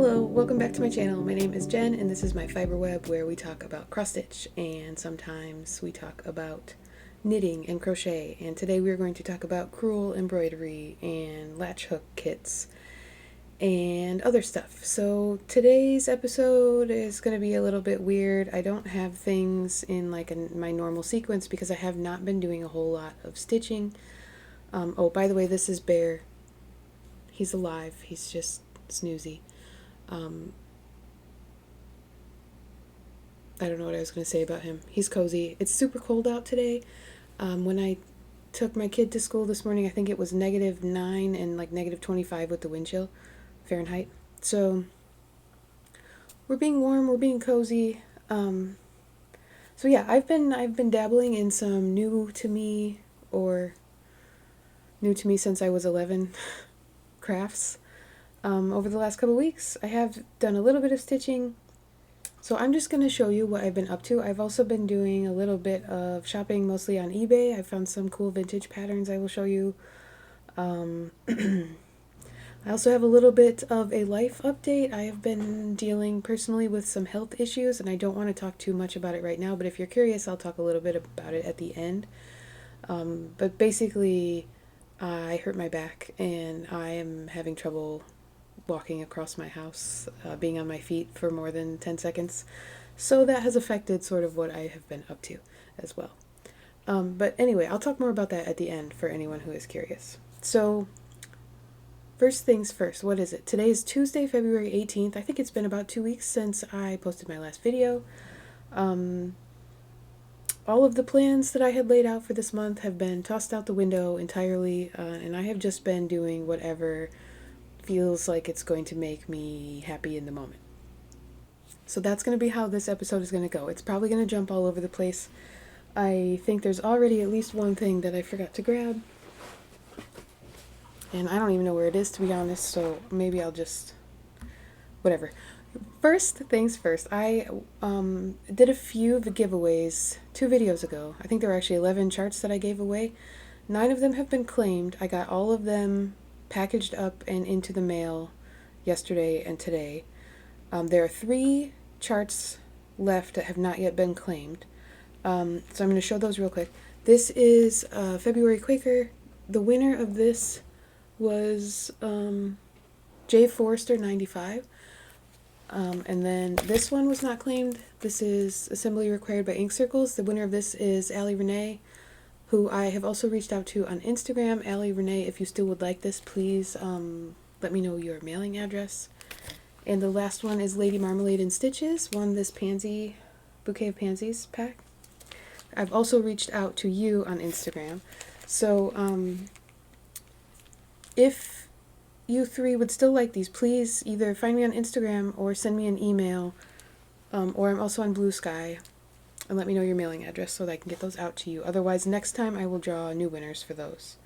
Hello, welcome back to my channel. My name is Jen and this is my fiber web where we talk about cross stitch and sometimes we talk about knitting and crochet, and today we are going to talk about crewel embroidery and latch hook kits and other stuff. So today's episode is going to be a little bit weird. I don't have things in like my normal sequence because I have not been doing a whole lot of stitching. Oh, by the way, this is Bear. He's alive. He's just snoozy. I don't know what I was going to say about him. He's cozy. It's super cold out today. When I took my kid to school this morning, I think it was -9 and like -25 with the wind chill Fahrenheit. So we're being warm, we're being cozy. So yeah, I've been dabbling in some new to me since I was 11 crafts. Over the last couple weeks, I have done a little bit of stitching, so I'm just going to show you what I've been up to. I've also been doing a little bit of shopping, mostly on eBay. I found some cool vintage patterns I will show you. I also have a little bit of a life update. I have been dealing personally with some health issues, and I don't want to talk too much about it right now, but if you're curious, I'll talk a little bit about it at the end. But basically, I hurt my back, and I am having trouble walking across my house, being on my feet for more than 10 seconds. So that has affected sort of what I have been up to as well. But anyway, I'll talk more about that at the end for anyone who is curious. So first things first, what is it? Today is Tuesday, February 18th. I think it's been about 2 weeks since I posted my last video. All of the plans that I had laid out for this month have been tossed out the window entirely, and I have just been doing whatever feels like it's going to make me happy in the moment. So that's going to be how this episode is going to go. It's probably going to jump all over the place. I think there's already at least one thing that I forgot to grab, and I don't even know where it is, to be honest, so maybe I'll just whatever. First things first, I did a few giveaways 2 videos ago. I think there were actually 11 charts that I gave away. 9 of them have been claimed. I got all of them packaged up and into the mail yesterday and today. There are 3 charts left that have not yet been claimed. So I'm going to show those real quick. This is February Quaker. The winner of this was J. Forrester 95. And then this one was not claimed. This is Assembly Required by Ink Circles. The winner of this is Allie Renee, who I have also reached out to on Instagram. Allie Renee, if you still would like this, please let me know your mailing address. And the last one is Lady Marmalade and Stitches, won this pansy, bouquet of pansies pack. I've also reached out to you on Instagram. So if you 3 would still like these, please either find me on Instagram or send me an email, or I'm also on Bluesky, and let me know your mailing address so that I can get those out to you. Otherwise, next time I will draw new winners for those.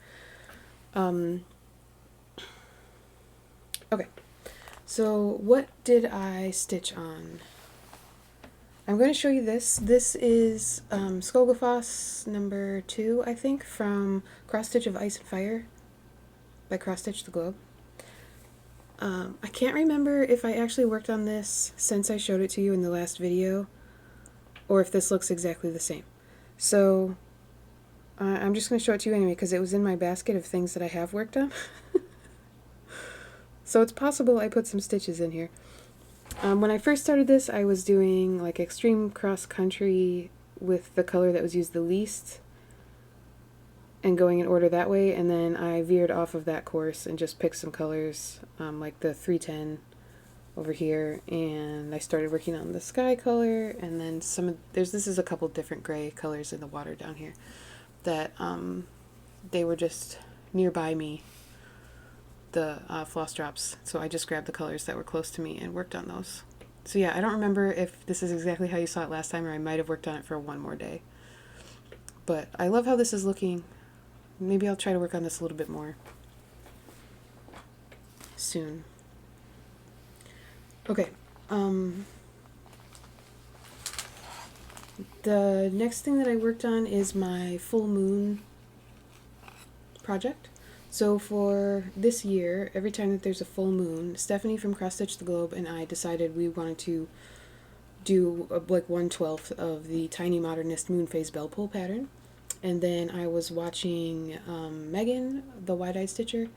Okay, so what did I stitch on? I'm going to show you this. This is Skogafoss number 2, I think, from Cross Stitch of Ice and Fire by Cross Stitch the Globe. I can't remember if I actually worked on this since I showed it to you in the last video, or if this looks exactly the same. So I'm just going to show it to you anyway because it was in my basket of things that I have worked on. So it's possible I put some stitches in here. When I first started this, I was doing like extreme cross country with the color that was used the least and going in order that way, and then I veered off of that course and just picked some colors, like the 310 over here, and I started working on the sky color, and then this is a couple different gray colors in the water down here that they were just nearby me, the floss drops, so I just grabbed the colors that were close to me and worked on those. So yeah, I don't remember if this is exactly how you saw it last time, or I might have worked on it for one more day, but I love how this is looking. Maybe I'll try to work on this a little bit more soon. Okay, the next thing that I worked on is my full moon project. So for this year, every time that there's a full moon, Stephanie from Cross Stitch the Globe and I decided we wanted to do like 1/12 of the Tiny Modernist Moon Phase Bell Pull pattern. And then I was watching Megan, the Wide-Eyed Stitcher,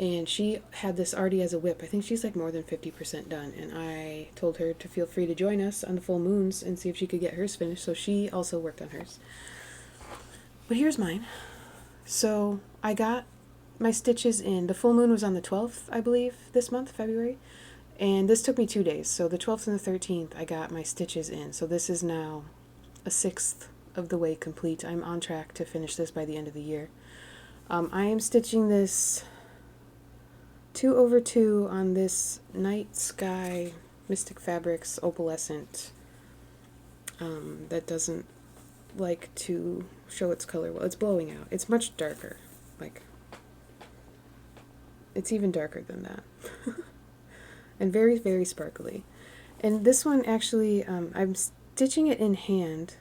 and she had this already as a whip. I think she's like more than 50% done, and I told her to feel free to join us on the full moons and see if she could get hers finished, so she also worked on hers. But here's mine. So I got my stitches in. The full moon was on the 12th, I believe, this month, February. And this took me 2 days. So the 12th and the 13th, I got my stitches in. So this is now a sixth of the way complete. I'm on track to finish this by the end of the year. I am stitching this 2/2 on this Night Sky Mystic Fabrics opalescent that doesn't like to show its color well. It's blowing out. It's much darker. Like, it's even darker than that. And very, very sparkly. And this one actually, I'm stitching it in hand,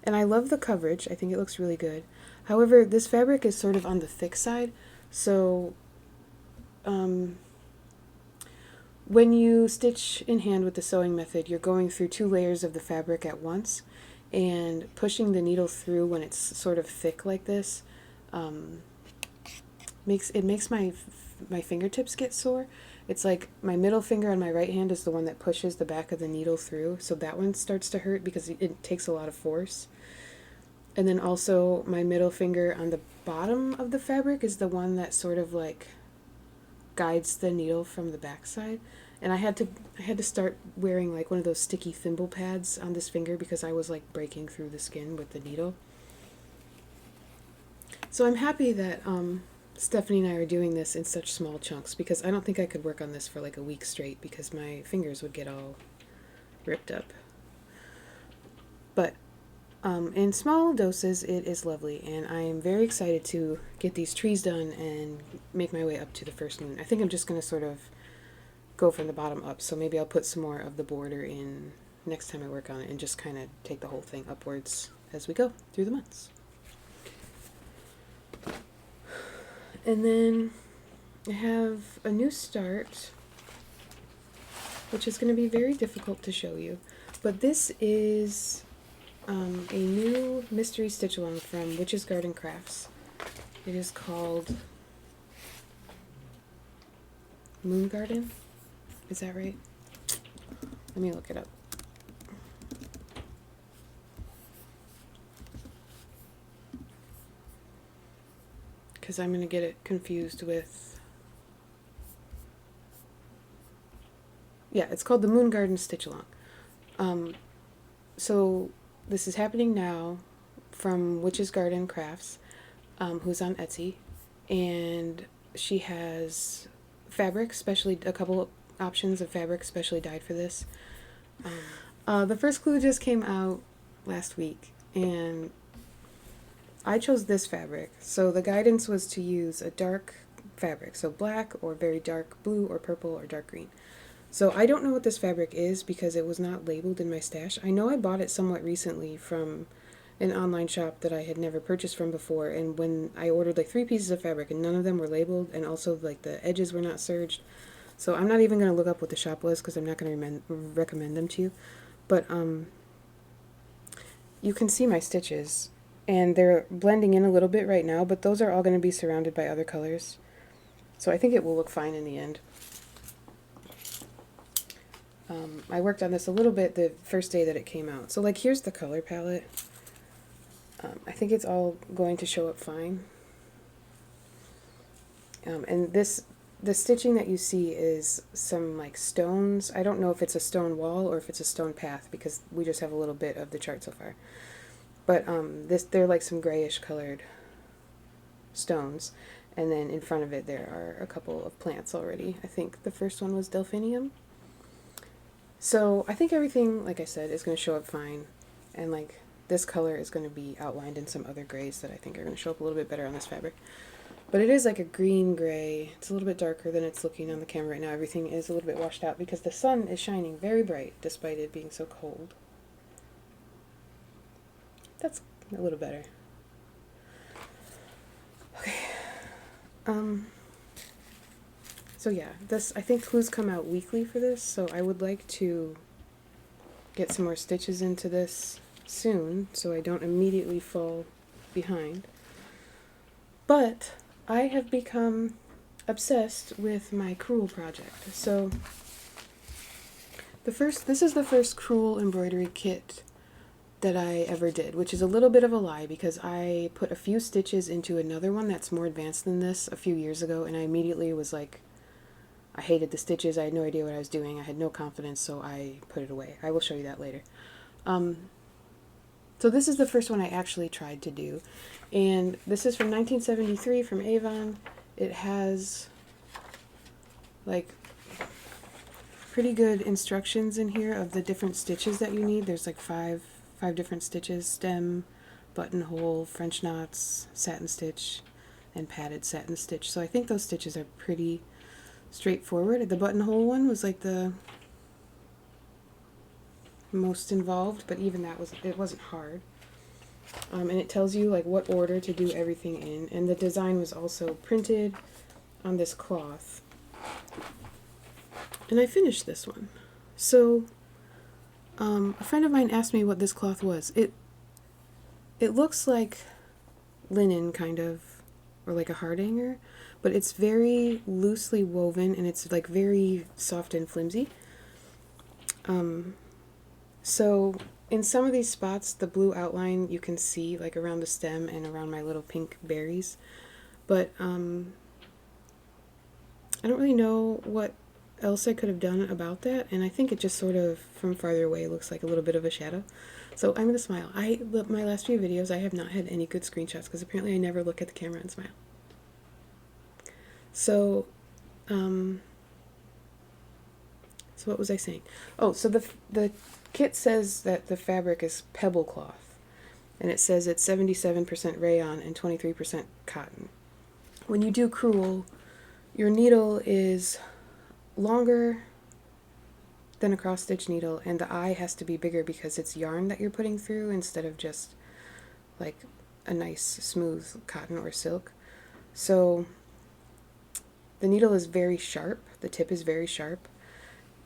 and I love the coverage. I think it looks really good. However, this fabric is sort of on the thick side, so when you stitch in hand with the sewing method, you're going through 2 layers of the fabric at once, and pushing the needle through when it's sort of thick like this makes my fingertips get sore. It's like my middle finger on my right hand is the one that pushes the back of the needle through, so that one starts to hurt because it takes a lot of force. And then also my middle finger on the bottom of the fabric is the one that sort of like guides the needle from the back side. And I had to start wearing like one of those sticky thimble pads on this finger because I was like breaking through the skin with the needle. So I'm happy that Stephanie and I are doing this in such small chunks, because I don't think I could work on this for like a week straight because my fingers would get all ripped up. But in small doses, it is lovely, and I am very excited to get these trees done and make my way up to the first moon. I think I'm just going to sort of go from the bottom up, so maybe I'll put some more of the border in next time I work on it and just kind of take the whole thing upwards as we go through the months. And then I have a new start, which is going to be very difficult to show you, but this is a new mystery stitch along from Witch's Garden Crafts. It is called Moon Garden. Is that right? Let me look it up. Because I'm going to get it confused with... Yeah, it's called the Moon Garden Stitch Along. So this is happening now from Witch's Garden Crafts, who's on Etsy, and she has fabric, specially a couple options of fabric specially dyed for this. The first clue just came out last week, and I chose this fabric. So the guidance was to use a dark fabric, so black or very dark blue or purple or dark green. So I don't know what this fabric is because it was not labeled in my stash. I know I bought it somewhat recently from an online shop that I had never purchased from before, and when I ordered like 3 pieces of fabric and none of them were labeled, and also like the edges were not serged. So I'm not even going to look up what the shop was because I'm not going to recommend them to you. But you can see my stitches, and they're blending in a little bit right now, but those are all going to be surrounded by other colors. So I think it will look fine in the end. I worked on this a little bit the first day that it came out. So like here's the color palette. I think it's all going to show up fine. And the stitching that you see is some like stones. I don't know if it's a stone wall or if it's a stone path because we just have a little bit of the chart so far. But they're like some grayish colored stones, and then in front of it there are a couple of plants already. I think the first one was delphinium. So I think everything, like I said, is going to show up fine, and like this color is going to be outlined in some other grays that I think are going to show up a little bit better on this fabric. But it is like a green gray. It's a little bit darker than it's looking on the camera right now. Everything is a little bit washed out because the sun is shining very bright despite it being so cold. That's a little better. Okay. So yeah, this, I think clues come out weekly for this, so I would like to get some more stitches into this soon so I don't immediately fall behind. But I have become obsessed with my crewel project. So this is the first crewel embroidery kit that I ever did, which is a little bit of a lie because I put a few stitches into another one that's more advanced than this a few years ago, and I immediately was like, I hated the stitches, I had no idea what I was doing, I had no confidence, so I put it away. I will show you that later. So this is the first one I actually tried to do, and this is from 1973 from Avon. It has like pretty good instructions in here of the different stitches that you need. There's like five different stitches: stem, buttonhole, French knots, satin stitch, and padded satin stitch. So I think those stitches are pretty straightforward. The buttonhole one was like the most involved, but even that wasn't hard. And it tells you like what order to do everything in, and the design was also printed on this cloth. And I finished this one. So a friend of mine asked me what this cloth was. It looks like linen kind of, or like a hardanger, but it's very loosely woven and it's like very soft and flimsy. So in some of these spots, the blue outline you can see like around the stem and around my little pink berries, but I don't really know what else I could have done about that, and I think it just sort of from farther away looks like a little bit of a shadow. So I'm gonna smile. My last few videos I have not had any good screenshots because apparently I never look at the camera and smile. So so what was I saying? Oh, so the kit says that the fabric is pebble cloth, and it says it's 77% rayon and 23% cotton. When you do crewel, your needle is longer than a cross stitch needle, and the eye has to be bigger because it's yarn that you're putting through instead of just like a nice smooth cotton or silk. So the needle is very sharp, the tip is very sharp,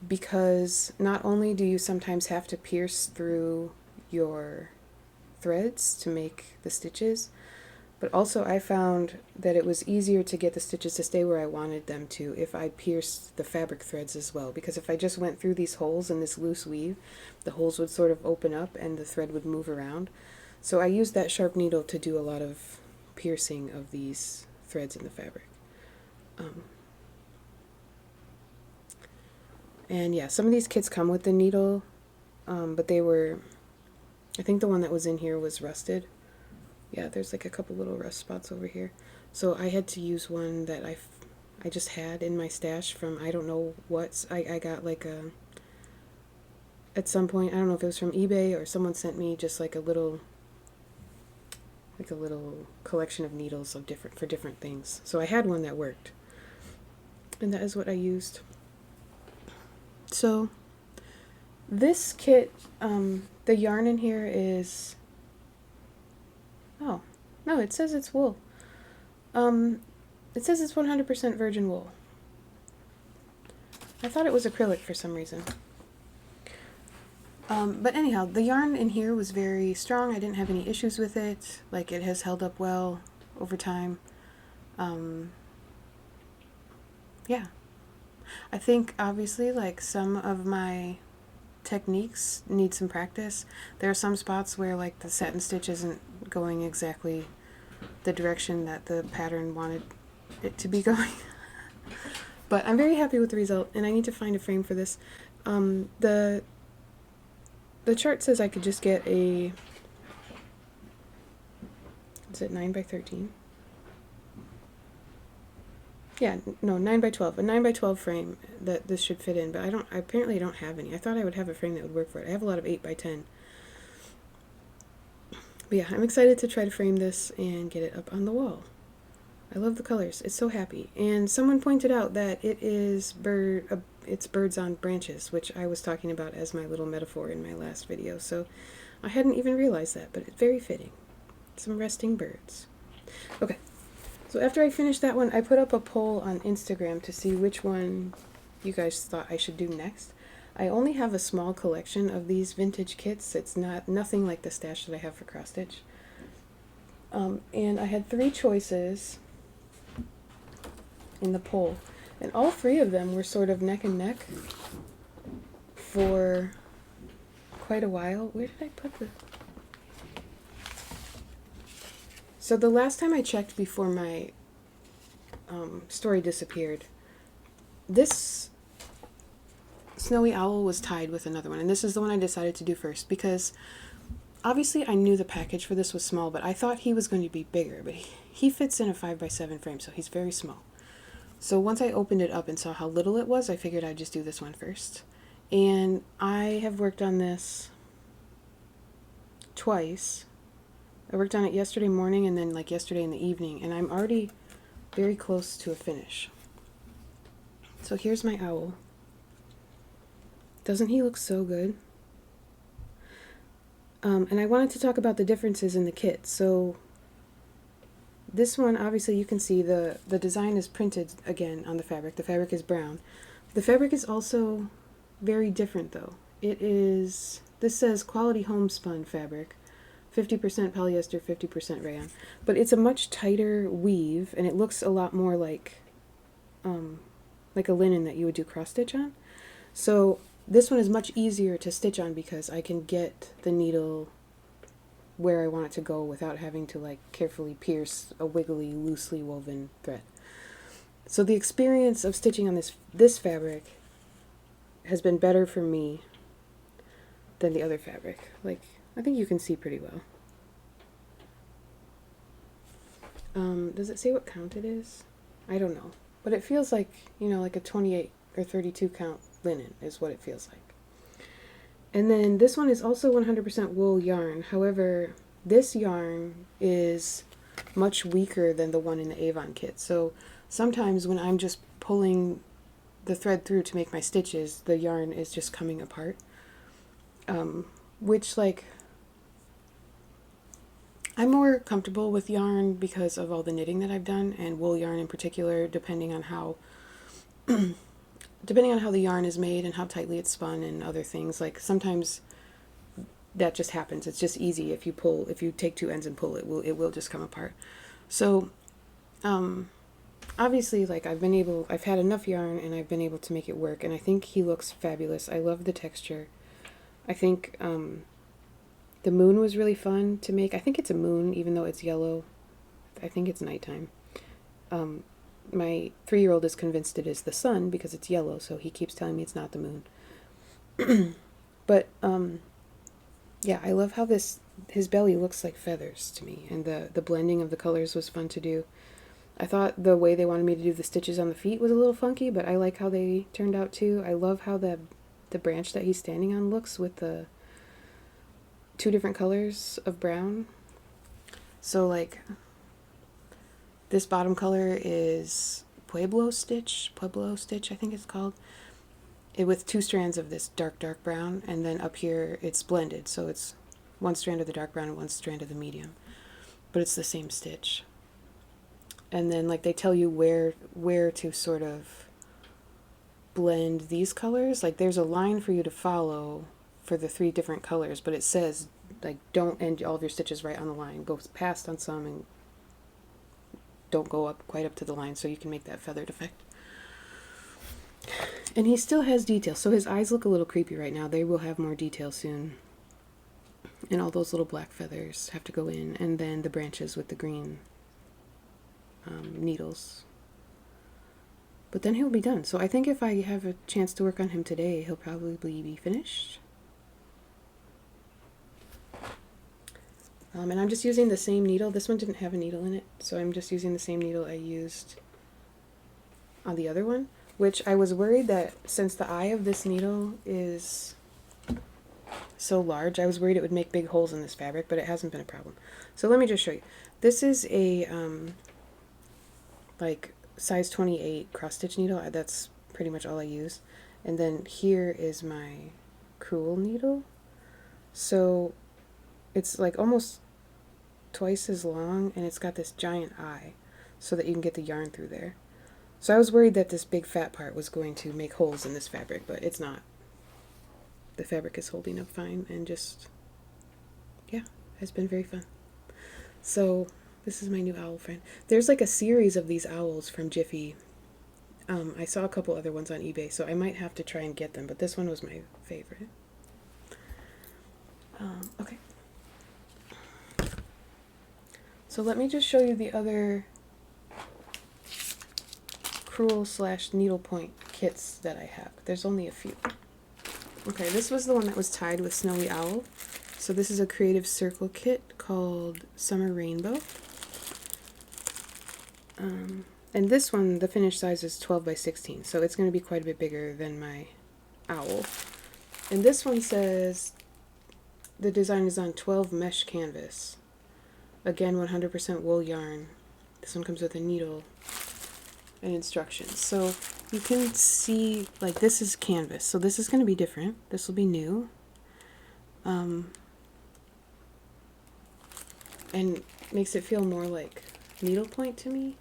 because not only do you sometimes have to pierce through your threads to make the stitches, but also I found that it was easier to get the stitches to stay where I wanted them to if I pierced the fabric threads as well, because if I just went through these holes in this loose weave, the holes would sort of open up and the thread would move around. So I used that sharp needle to do a lot of piercing of these threads in the fabric. And yeah, some of these kits come with the needle, but they were, I think the one that was in here was rusted. Yeah, there's like a couple little rust spots over here. So I had to use one that I just had in my stash from I don't know what. I got like at some point, I don't know if it was from eBay or someone sent me just like a little collection of needles of for different things. So I had one that worked, and that is what I used. So this kit, the yarn in here is, oh, no, it says it's wool. It says it's 100% virgin wool. I thought it was acrylic for some reason. But anyhow, the yarn in here was very strong. I didn't have any issues with it. Like, it has held up well over time. Yeah. I think, obviously, like, some of my techniques need some practice. There are some spots where, like, the satin stitch isn't going exactly the direction that the pattern wanted it to be going. But I'm very happy with the result, and I need to find a frame for this. The chart says I could just get a, is it 9 by 13? Yeah, no, 9 by 12. A 9 by 12 frame that this should fit in, but I apparently don't have any. I thought I would have a frame that would work for it. I have a lot of 8 by 10. But yeah, I'm excited to try to frame this and get it up on the wall. I love the colors. It's so happy. And someone pointed out that it is it's birds on branches, which I was talking about as my little metaphor in my last video. So I hadn't even realized that, but it's very fitting. Some resting birds. Okay. So after I finished that one, I put up a poll on Instagram to see which one you guys thought I should do next. I only have a small collection of these vintage kits. It's nothing like the stash that I have for cross stitch. And I had 3 choices in the poll, and all 3 of them were sort of neck and neck for quite a while. Where did I put the... So the last time I checked before my story disappeared, this snowy owl was tied with another one, and this is the one I decided to do first because obviously I knew the package for this was small, but I thought he was going to be bigger, but he fits in a 5x7 frame, so he's very small. So once I opened it up and saw how little it was, I figured I'd just do this one first. And I have worked on this twice. I worked on it yesterday morning and then like yesterday in the evening, and I'm already very close to a finish. So here's my owl. Doesn't he look so good? And I wanted to talk about the differences in the kit. So this one, obviously you can see the design is printed again on the fabric. The fabric is brown. The fabric is also very different though. This says quality homespun fabric, 50% polyester, 50% rayon. But it's a much tighter weave, and it looks a lot more like a linen that you would do cross stitch on. So this one is much easier to stitch on because I can get the needle where I want it to go without having to like carefully pierce a wiggly, loosely woven thread. So the experience of stitching on this fabric has been better for me than the other fabric. Like, I think you can see pretty well. Does it say what count it is? I don't know. But it feels like, like a 28 or 32 count linen is what it feels like. And then this one is also 100% wool yarn. However, this yarn is much weaker than the one in the Avon kit. So sometimes when I'm just pulling the thread through to make my stitches, the yarn is just coming apart. Which, like, I'm more comfortable with yarn because of all the knitting that I've done, and wool yarn in particular, depending on how the yarn is made and how tightly it's spun and other things. Like, sometimes that just happens. It's just easy. If you take 2 ends and pull, it will just come apart. So obviously, like, I've had enough yarn and I've been able to make it work, and I think he looks fabulous. I love the texture. I think the moon was really fun to make. I think it's a moon, even though it's yellow. I think it's nighttime. My 3-year-old is convinced it is the sun because it's yellow, so he keeps telling me it's not the moon. But yeah, I love how his belly looks like feathers to me, and the blending of the colors was fun to do. I thought the way they wanted me to do the stitches on the feet was a little funky, but I like how they turned out too. I love how the branch that he's standing on looks with the 2 different colors of brown. So like this bottom color is Pueblo stitch, I think it's called. With 2 strands of this dark brown, and then up here it's blended, so it's 1 strand of the dark brown and 1 strand of the medium, but it's the same stitch. And then like they tell you where to sort of blend these colors. Like there's a line for you to follow for the 3 different colors, but it says like don't end all of your stitches right on the line. Go past on some and don't go quite up to the line, so you can make that feathered effect. And he still has details, so his eyes look a little creepy right now. They will have more detail soon. And all those little black feathers have to go in, and then the branches with the green needles. But then he'll be done. So I think if I have a chance to work on him today, he'll probably be finished. And I'm just using the same needle. This one didn't have a needle in it, so I'm just using the same needle I used on the other one, which I was worried that since the eye of this needle is so large, I was worried it would make big holes in this fabric, but it hasn't been a problem. So let me just show you. This is a like size 28 cross stitch needle. That's pretty much all I use. And then here is my crewel needle. So it's like almost twice as long, and it's got this giant eye. so that you can get the yarn through there. So I was worried that this big fat part was going to make holes in this fabric, but it's not. The fabric is holding up fine, and just, yeah, has been very fun. So this is my new owl friend. There's like a series of these owls from Jiffy. I saw a couple other ones on eBay, so I might have to try and get them, but this one was my favorite. Okay. So let me just show you the other crewel / needlepoint kits that I have. There's only a few. Okay, this was the one that was tied with Snowy Owl. So this is a creative circle kit called Summer Rainbow. And this one, the finished size is 12 by 16, so it's going to be quite a bit bigger than my owl. And this one says the design is on 12 mesh canvas. Again, 100% wool yarn. This one comes with a needle and instructions. So you can see, like, this is canvas, so this is going to be different. This will be new. And makes it feel more like needlepoint to me.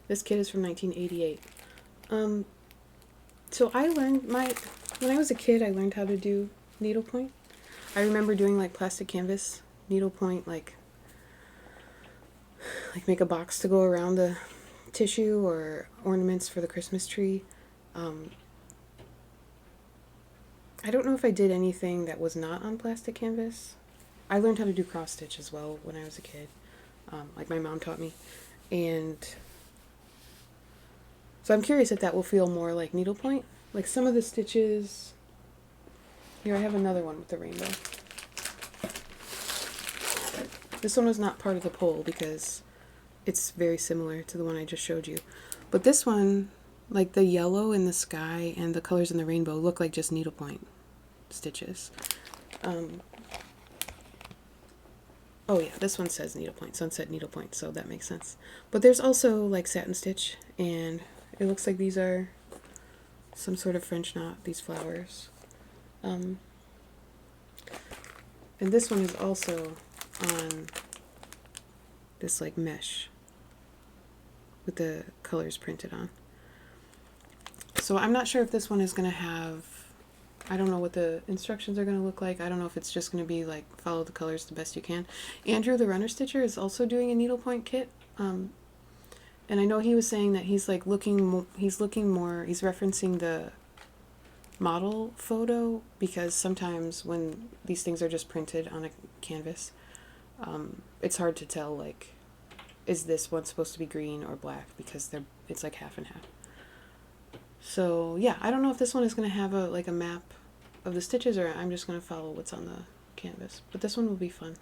This kit is from 1988. So I learned when I was a kid, I learned how to do needlepoint. I remember doing like plastic canvas needlepoint, like make a box to go around the tissue or ornaments for the Christmas tree. I don't know if I did anything that was not on plastic canvas. I learned how to do cross stitch as well when I was a kid. Like my mom taught me. And so I'm curious if that will feel more like needlepoint. Like some of the stitches, here I have another one with the rainbow. This one was not part of the poll because it's very similar to the one I just showed you. But this one, like the yellow in the sky and the colors in the rainbow look like just needlepoint stitches. Oh yeah, this one says needlepoint, sunset needlepoint, so that makes sense. But there's also like satin stitch, and it looks like these are some sort of French knot, these flowers. And this one is also on this like mesh with the colors printed on. So I'm not sure if this one is going to have, I don't know what the instructions are going to look like. I don't know if it's just going to be like follow the colors the best you can. Andrew, the runner stitcher, is also doing a needlepoint kit. And I know he was saying that he's like he's referencing the model photo, because sometimes when these things are just printed on a canvas, it's hard to tell, like, is this one supposed to be green or black, because it's like half and half. So yeah, I don't know if this one is going to have a map of the stitches, or I'm just going to follow what's on the canvas. But this one will be fun.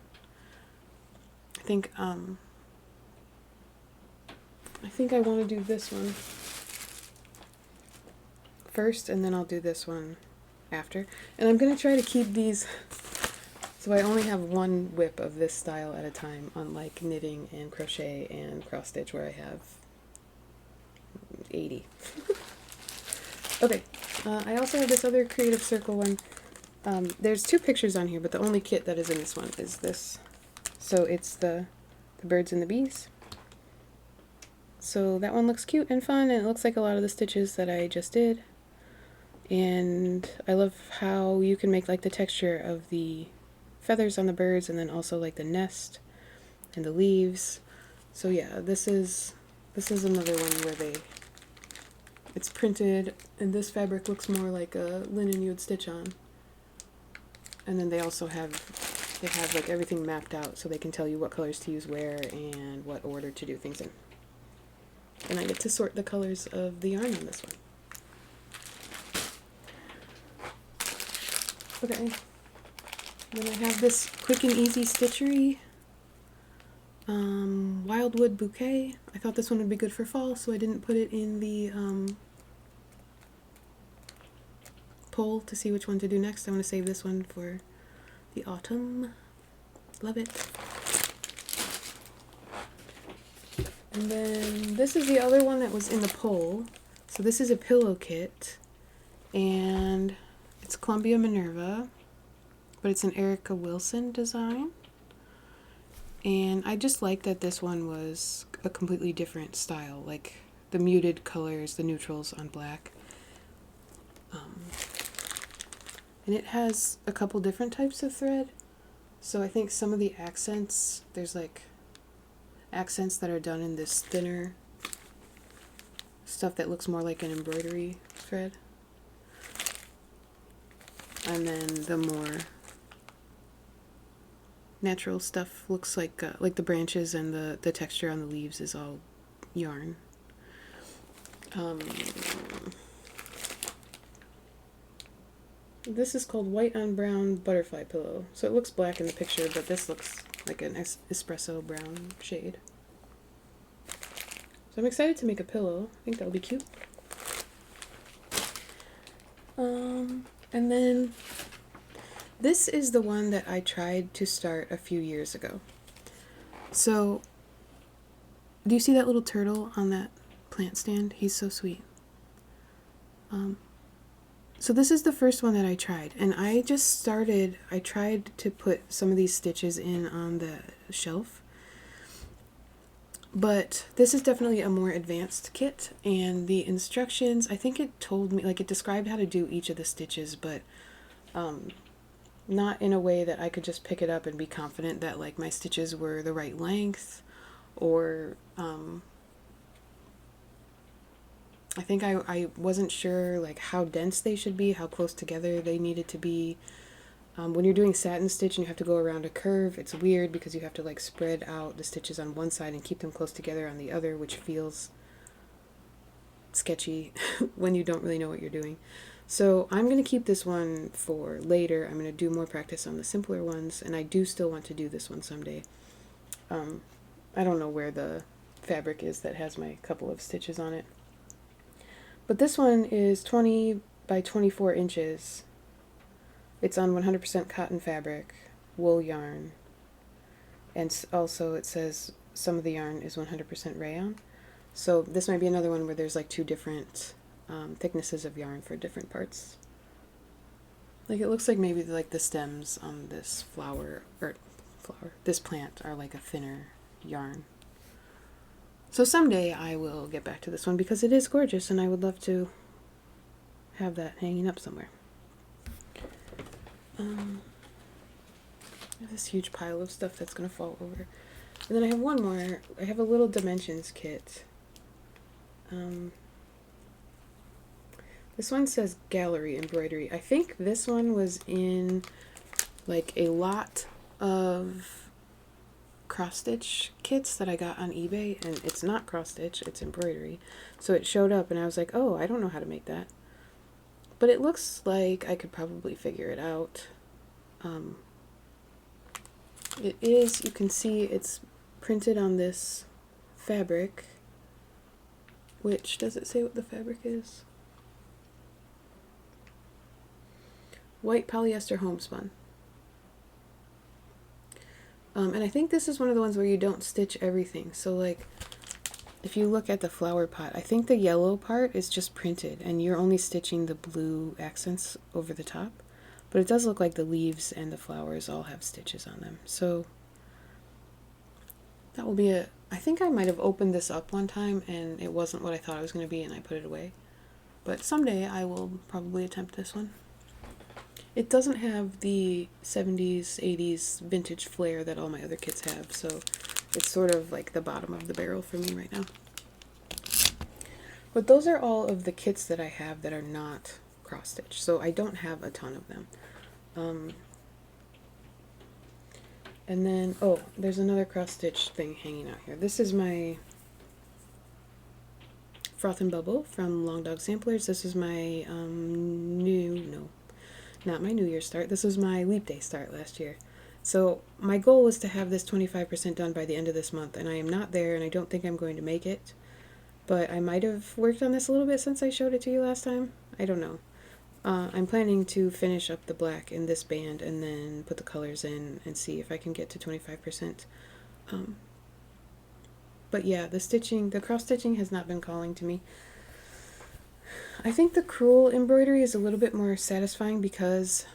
I think I want to do this one first, and then I'll do this one after. And I'm going to try to keep these, so I only have one whip of this style at a time, unlike knitting and crochet and cross stitch where I have 80. Okay, I also have this other creative circle one. There's two pictures on here, but the only kit that is in this one is this. So it's the birds and the bees. So that one looks cute and fun, and it looks like a lot of the stitches that I just did. And I love how you can make like the texture of the feathers on the birds, and then also like the nest and the leaves. So yeah, this is another one where it's printed, and this fabric looks more like a linen you would stitch on. And then they also have like everything mapped out, so they can tell you what colors to use where and what order to do things in. And I get to sort the colors of the yarn on this one. Okay. Then I have this Quick and Easy Stitchery Wildwood Bouquet. I thought this one would be good for fall, so I didn't put it in the poll to see which one to do next. I want to save this one for the autumn. Love it. And then this is the other one that was in the poll. So this is a pillow kit, and it's Columbia Minerva, but it's an Erica Wilson design. And I just like that this one was a completely different style, like the muted colors, the neutrals on black. And it has a couple different types of thread. So I think some of the accents, there's like accents that are done in this thinner stuff that looks more like an embroidery thread. And then the more natural stuff looks like the branches and the texture on the leaves is all yarn. This is called White on Brown Butterfly Pillow. So it looks black in the picture, but this looks like an espresso brown shade. So I'm excited to make a pillow. I think that'll be cute. And then this is the one that I tried to start a few years ago. So, do you see that little turtle on that plant stand? He's so sweet. So this is the first one that I tried, and I tried to put some of these stitches in on the shelf, but this is definitely a more advanced kit, and the instructions, I think it told me, like it described how to do each of the stitches, but not in a way that I could just pick it up and be confident that like my stitches were the right length, or I think I wasn't sure like how dense they should be, how close together they needed to be. When you're doing satin stitch and you have to go around a curve, it's weird because you have to like spread out the stitches on one side and keep them close together on the other, which feels sketchy when you don't really know what you're doing. So I'm going to keep this one for later. I'm going to do more practice on the simpler ones, and I do still want to do this one someday. I don't know where the fabric is that has my couple of stitches on it. But this one is 20 by 24 inches. It's on 100% cotton fabric, wool yarn, and also it says some of the yarn is 100% rayon. So this might be another one where there's like two different thicknesses of yarn for different parts. Like it looks like maybe like the stems on this this plant are like a thinner yarn. So someday I will get back to this one because it is gorgeous and I would love to have that hanging up somewhere. This huge pile of stuff that's going to fall over. And then I have one more. I have a little dimensions kit. This one says gallery embroidery. I think this one was in like a lot of cross stitch kits that I got on eBay, and it's not cross stitch, it's embroidery. So it showed up and I was like, oh, I don't know how to make that. But it looks like I could probably figure it out. It is, you can see it's printed on this fabric, which, does it say what the fabric is? White polyester homespun. And I think this is one of the ones where you don't stitch everything. So like, if you look at the flower pot, I think the yellow part is just printed and you're only stitching the blue accents over the top. But it does look like the leaves and the flowers all have stitches on them. So that will be I think I might have opened this up one time and it wasn't what I thought it was going to be and I put it away. But someday I will probably attempt this one. It doesn't have the 70s, 80s vintage flair that all my other kits have, so it's sort of like the bottom of the barrel for me right now. But those are all of the kits that I have that are not cross stitch, so I don't have a ton of them. And then, oh, there's another cross stitch thing hanging out here. This is my Froth and Bubble from Long Dog Samplers. This is my not my New Year's start. This was my Leap Day start last year. So my goal was to have this 25% done by the end of this month, and I am not there, and I don't think I'm going to make it. But I might have worked on this a little bit since I showed it to you last time. I don't know. I'm planning to finish up the black in this band and then put the colors in and see if I can get to 25%. But yeah, the cross stitching has not been calling to me. I think the crewel embroidery is a little bit more satisfying because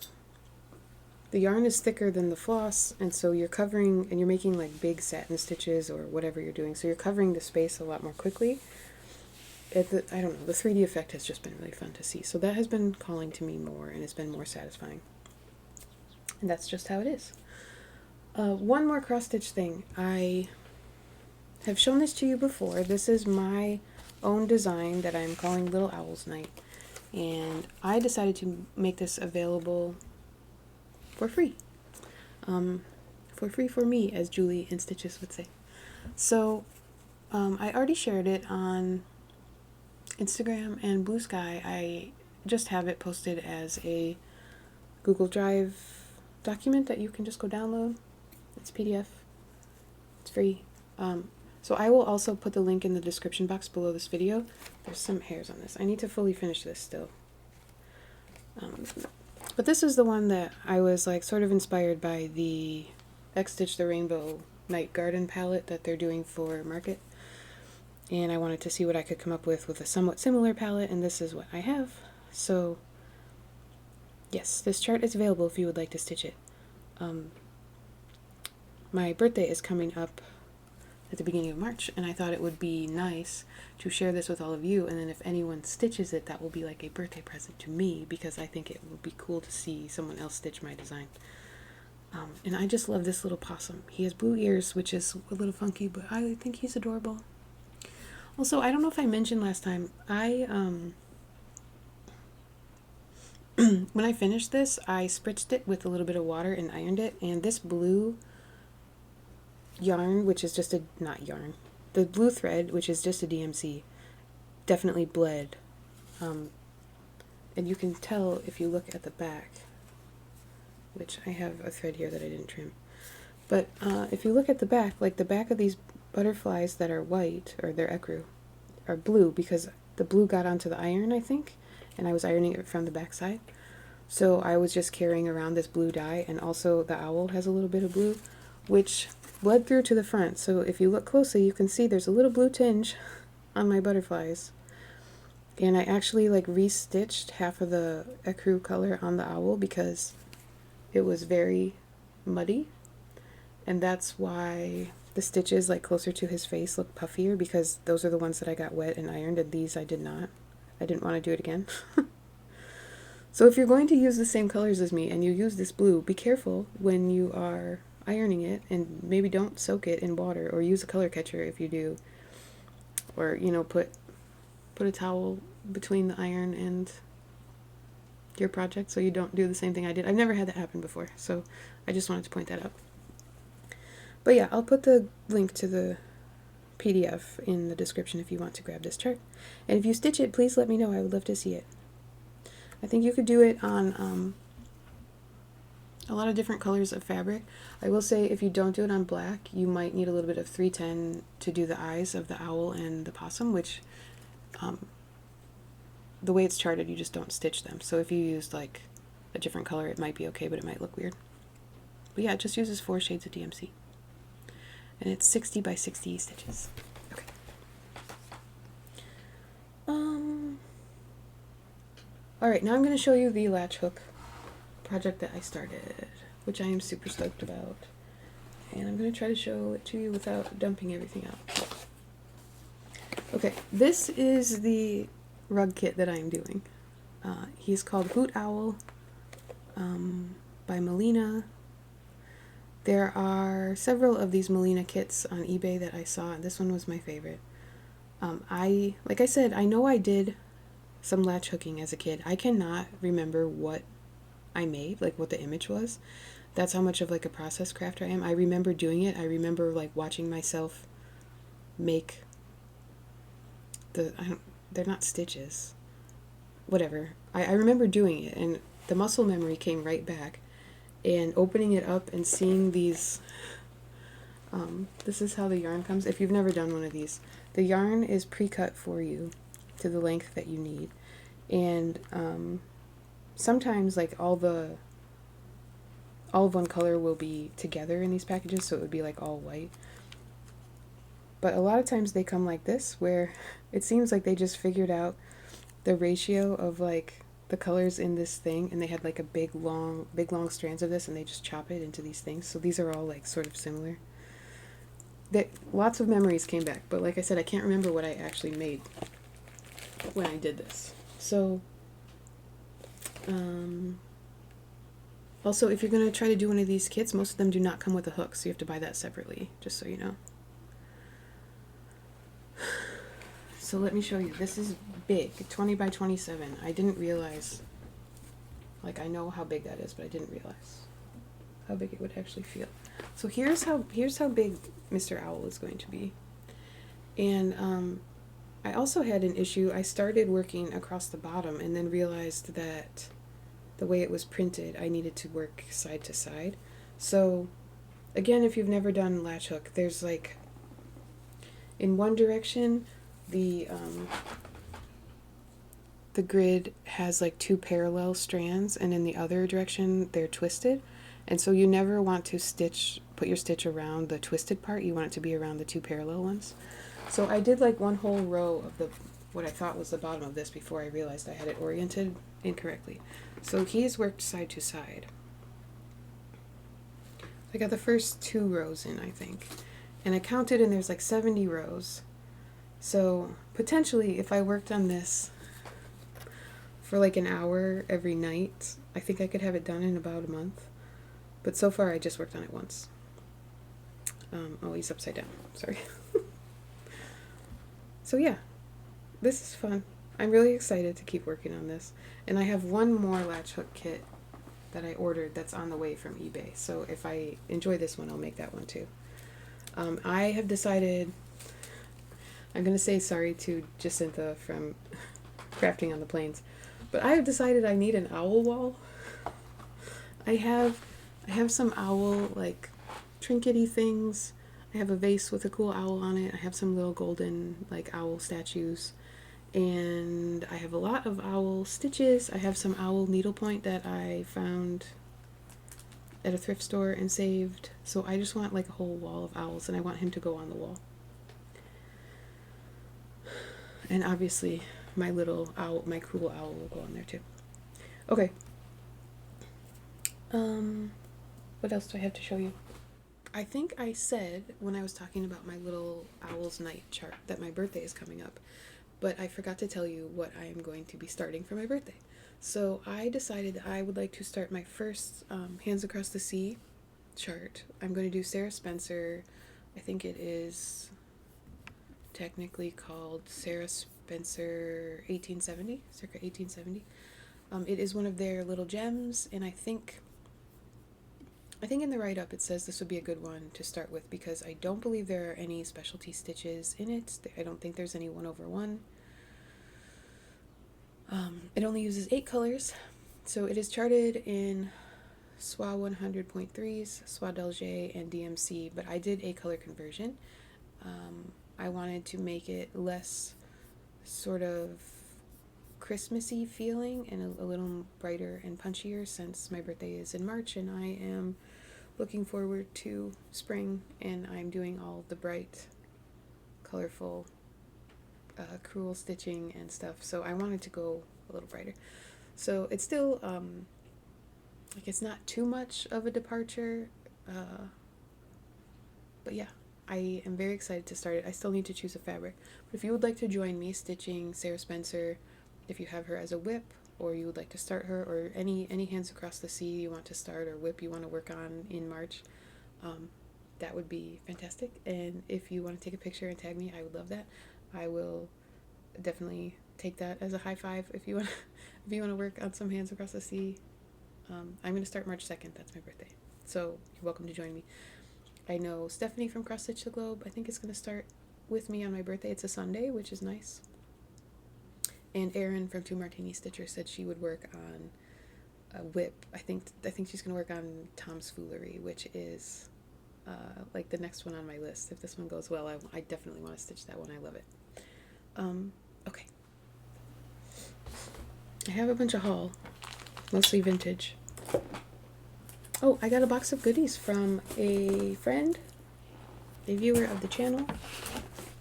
the yarn is thicker than the floss, and so you're covering, and you're making like big satin stitches or whatever you're doing, so you're covering the space a lot more quickly. I don't know, the 3D effect has just been really fun to see. So that has been calling to me more, and it's been more satisfying. And that's just how it is. One more cross-stitch thing. I have shown this to you before. This is my own design that I'm calling Little Owl's Night. And I decided to make this available for free. For free for me, as Julie in Stitches would say. So I already shared it on Instagram and Bluesky. I just have it posted as a Google Drive document that you can just go download. It's PDF. It's free. So I will also put the link in the description box below this video. There's some hairs on this. I need to fully finish this still. But this is the one that I was like sort of inspired by the X Stitch the Rainbow Night Garden palette that they're doing for Market. And I wanted to see what I could come up with a somewhat similar palette, and this is what I have. So yes, this chart is available if you would like to stitch it. My birthday is coming up at the beginning of March, and I thought it would be nice to share this with all of you, and then if anyone stitches it, that will be like a birthday present to me, because I think it would be cool to see someone else stitch my design. And I just love this little possum. He has blue ears, which is a little funky, but I think he's adorable. Also, I don't know if I mentioned last time, when I finished this, I spritzed it with a little bit of water and ironed it, and this blue yarn, which is just the blue thread, which is just a DMC, definitely bled. And you can tell if you look at the back, which I have a thread here that I didn't trim. But if you look at the back, like the back of these butterflies that are white, or they're ecru, are blue because the blue got onto the iron, I think, and I was ironing it from the back side. So I was just carrying around this blue dye, and also the owl has a little bit of blue, which bled through to the front. So if you look closely, you can see there's a little blue tinge on my butterflies. And I actually like restitched half of the ecru color on the owl because it was very muddy, and that's why the stitches like closer to his face look puffier, because those are the ones that I got wet and ironed, and these I did not. I didn't want to do it again. So if you're going to use the same colors as me and you use this blue, be careful when you are ironing it, and maybe don't soak it in water, or use a color catcher if you do, or you know, put a towel between the iron and your project so you don't do the same thing I did. I've never had that happen before, so I just wanted to point that out. But yeah, I'll put the link to the PDF in the description if you want to grab this chart. And if you stitch it, please let me know. I would love to see it. I think you could do it on a lot of different colors of fabric. I will say if you don't do it on black, you might need a little bit of 310 to do the eyes of the owl and the possum, which the way it's charted, you just don't stitch them. So if you used like a different color, it might be okay, but it might look weird. But yeah, it just uses 4 shades of DMC. And it's 60 by 60 stitches. Okay. Alright, now I'm going to show you the latch hook project that I started, which I am super stoked about. And I'm going to try to show it to you without dumping everything out. Okay, this is the rug kit that I'm doing. He's called Hoot Owl by Melina. There are several of these Melina kits on eBay that I saw, and this one was my favorite. Like I said, I know I did some latch hooking as a kid. I cannot remember what I made, like what the image was. That's how much of like a process crafter I am. I remember doing it. I remember like watching myself make they're not stitches. Whatever. I remember doing it, and the muscle memory came right back. And opening it up and seeing these, this is how the yarn comes. If you've never done one of these, the yarn is pre-cut for you to the length that you need. And sometimes like all of one color will be together in these packages, so it would be like all white. But a lot of times they come like this, where it seems like they just figured out the ratio of like the colors in this thing, and they had like a big long strands of this, and they just chop it into these things. So these are all like sort of similar. Lots of memories came back, but like I said, I can't remember what I actually made when I did this. So also, if you're going to try to do one of these kits, most of them do not come with a hook, so you have to buy that separately, just so you know. So let me show you. This is big, 20 by 27. I didn't realize, like, I know how big that is, but I didn't realize how big it would actually feel. So here's how big Mr. Owl is going to be. And I also had an issue. I started working across the bottom and then realized that the way it was printed, I needed to work side to side. So again, if you've never done latch hook, there's like, in one direction, the grid has like 2 parallel strands, and in the other direction they're twisted, and so you never want to put your stitch around the twisted part. You want it to be around the 2 parallel ones. So I did like one whole row of what I thought was the bottom of this before I realized I had it oriented incorrectly. So he's worked side to side. I got the first 2 rows in, I think, and I counted, and there's like 70 rows. So potentially, if I worked on this for like an hour every night, I think I could have it done in about a month. But so far, I just worked on it once. Oh, he's upside down. Sorry. So yeah, this is fun. I'm really excited to keep working on this. And I have one more latch hook kit that I ordered that's on the way from eBay. So if I enjoy this one, I'll make that one too. I have decided, I'm going to say sorry to Jacintha from Crafting on the Plains, but I have decided I need an owl wall. I have some owl, like, trinkety things. I have a vase with a cool owl on it. I have some little golden, like, owl statues. And I have a lot of owl stitches. I have some owl needlepoint that I found at a thrift store and saved. So I just want like a whole wall of owls, and I want him to go on the wall. And obviously my little owl, my crewel owl, will go on there too. Okay. What else do I have to show you? I think I said when I was talking about my little owl's night chart that my birthday is coming up, but I forgot to tell you what I am going to be starting for my birthday. So I decided I would like to start my first Hands Across the Sea chart. I'm going to do Sarah Spencer. I think it is technically called Sarah Spencer 1870, circa 1870. It is one of their little gems, and I think in the write-up it says this would be a good one to start with because I don't believe there are any specialty stitches in it. I don't think there's any 1/1. It only uses 8 colors, so it is charted in SWA 100.3s, SWA Delger, and DMC, but I did a color conversion. I wanted to make it less sort of Christmassy feeling and a little brighter and punchier since my birthday is in March and I am looking forward to spring and I'm doing all the bright, colorful, crewel stitching and stuff, so I wanted to go a little brighter. So it's still like it's not too much of a departure, but yeah, I am very excited to start it. I still need to choose a fabric, but if you would like to join me stitching Sarah Spencer, if you have her as a whip or you would like to start her, or any Hands Across the Sea you want to start or whip you want to work on in March, that would be fantastic. And if you want to take a picture and tag me, I would love that. I will definitely take that as a high five if you want to work on some Hands Across the Sea. I'm going to start March 2nd. That's my birthday, so you're welcome to join me. I know Stephanie from Cross Stitch the Globe, I think, is going to start with me on my birthday. It's a Sunday, which is nice. And Erin from Two Martini Stitcher said she would work on a whip. I think she's going to work on Tom's Foolery, which is like the next one on my list. If this one goes well, I definitely want to stitch that one. I love it. Okay. I have a bunch of haul, mostly vintage. Oh, I got a box of goodies from a friend, a viewer of the channel.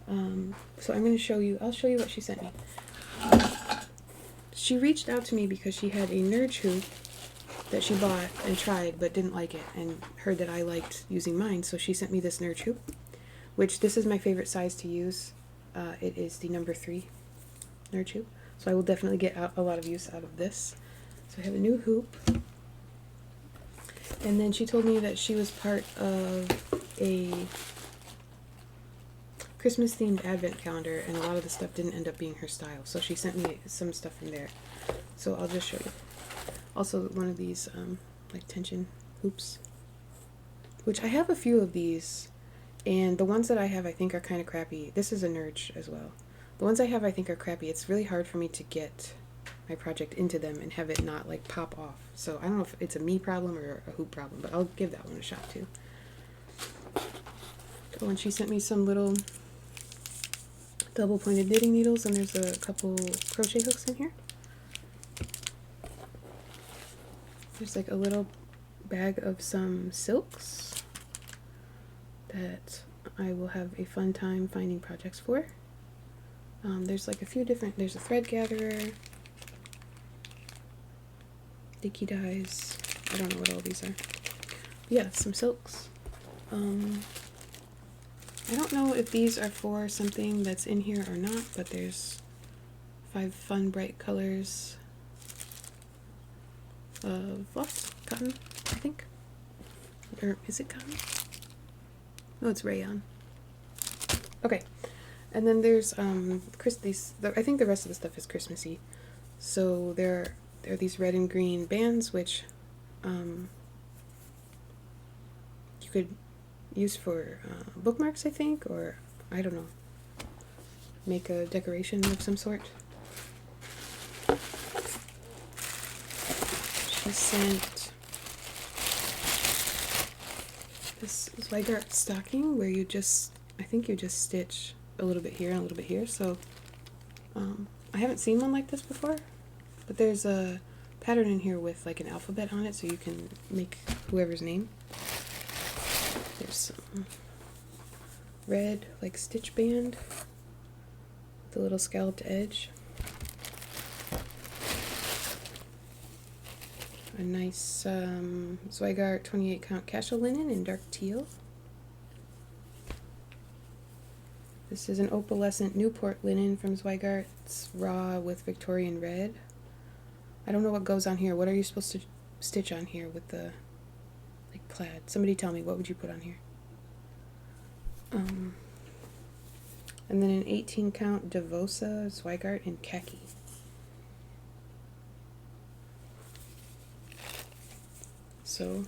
So I'm going to show you, I'll show you what she sent me. she reached out to me because she had a Nurge hoop that she bought and tried but didn't like it, and heard that I liked using mine, so she sent me this Nurge hoop, which this is my favorite size to use. It is the number 3 Nurge hoop, so I will definitely get a lot of use out of this. So I have a new hoop. And then she told me that she was part of a Christmas themed advent calendar, and a lot of the stuff didn't end up being her style, so she sent me some stuff from there. So I'll just show you. Also one of these like tension hoops, which I have a few of these, and the ones that I have I think are kind of crappy. This is a Nurge as well. The ones I have I think are crappy. It's really hard for me to get my project into them and have it not like pop off. So I don't know if it's a me problem or a hoop problem, but I'll give that one a shot too. Oh, and she sent me some little double pointed knitting needles, and there's a couple crochet hooks in here. There's like a little bag of some silks that I will have a fun time finding projects for. There's like a few different, there's a thread gatherer, dicky dyes, I don't know what all these are. But yeah, some silks. I don't know if these are for something that's in here or not, but there's 5 fun bright colors of floss, cotton, I think. Or is it cotton? No, it's rayon. Okay, and then there's I think the rest of the stuff is Christmassy. So there are these red and green bands, which you could use for bookmarks, I think, or I don't know, make a decoration of some sort. She sent this Zweigart stocking where you just, I think you just stitch a little bit here and a little bit here. So I haven't seen one like this before, but there's a pattern in here with like an alphabet on it, so you can make whoever's name. There's some red like stitch band with a little scalloped edge. A nice Zweigart 28 count casual linen in dark teal. This is an opalescent Newport linen from Zweigart. It's raw with Victorian red. I don't know what goes on here. What are you supposed to stitch on here with the like plaid? Somebody tell me, what would you put on here? And then an 18 count Devosa Zweigart in khaki. So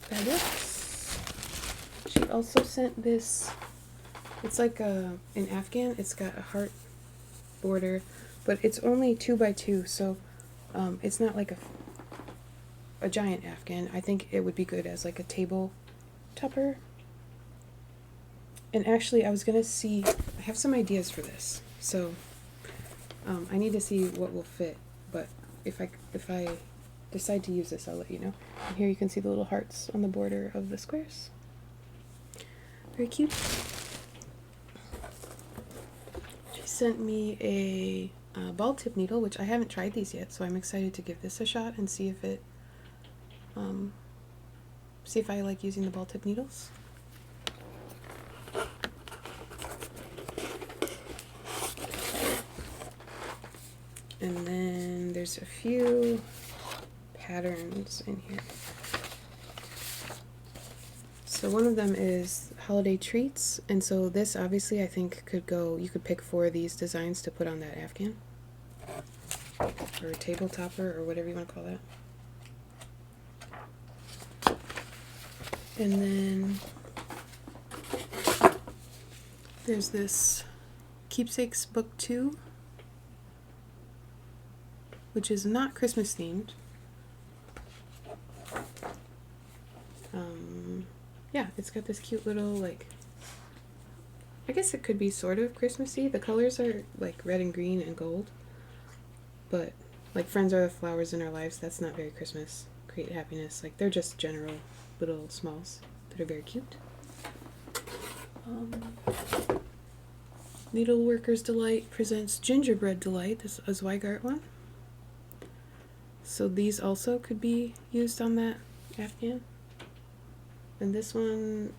that works. She also sent this, it's like an afghan. It's got a heart border, but it's only 2 by 2, so it's not like a giant afghan. I think it would be good as like a table topper. And actually I was gonna see, I have some ideas for this, so I need to see what will fit, but if I decide to use this, I'll let you know. And here you can see the little hearts on the border of the squares. Very cute. She sent me a ball tip needle, which I haven't tried these yet, so I'm excited to give this a shot and see if it, see if I like using the ball tip needles. And then there's a few patterns in here. So one of them is holiday treats, and so this obviously I think could go, you could pick 4 of these designs to put on that afghan or a table topper or whatever you want to call that. And then there's this Keepsakes Book 2, which is not Christmas themed. Yeah, it's got this cute little, like, I guess it could be sort of Christmassy. The colors are like red and green and gold, but like friends are the flowers in our lives, that's not very Christmas. Create happiness, like they're just general little smalls that are very cute. Needleworker's Delight presents Gingerbread Delight. This is a Zweigart one. So these also could be used on that Afghan. And this one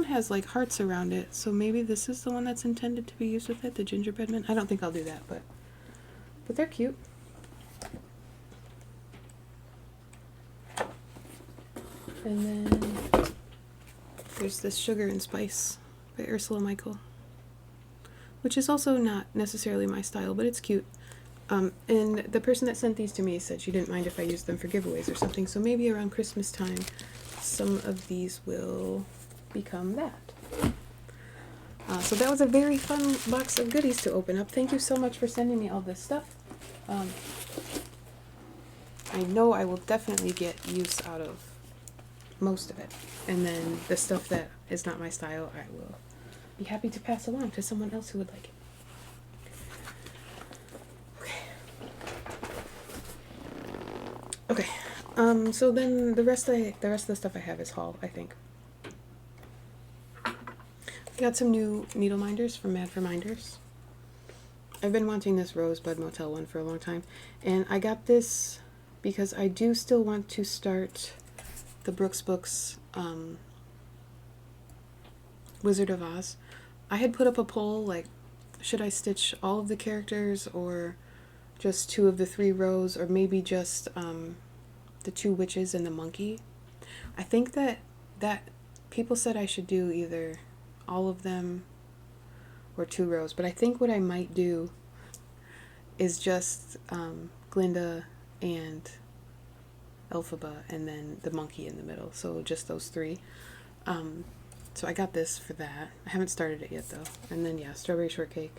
has like hearts around it, so maybe this is the one that's intended to be used with it, the gingerbread man. I don't think I'll do that, but they're cute. And then there's this Sugar and Spice by Ursula Michael, which is also not necessarily my style, but it's cute. And the person that sent these to me said she didn't mind if I used them for giveaways or something, so maybe around Christmas time some of these will become that. So that was a very fun box of goodies to open up. Thank you so much for sending me all this stuff. I know I will definitely get use out of most of it. And then the stuff that is not my style, I will be happy to pass along to someone else who would like it. Okay. So then the rest of the stuff I have is haul, I think. I got some new needle minders from Mad for Minders. I've been wanting this Rosebud Motel one for a long time, and I got this because I do still want to start the Brooks Books Wizard of Oz. I had put up a poll, like, should I stitch all of the characters or just 2 of the 3 rows, or maybe just the 2 witches and the monkey. I think that people said I should do either all of them or 2 rows, but I think what I might do is just Glinda and Elphaba and then the monkey in the middle, so just those 3. So I got this for that. I haven't started it yet though. And then yeah, Strawberry Shortcake,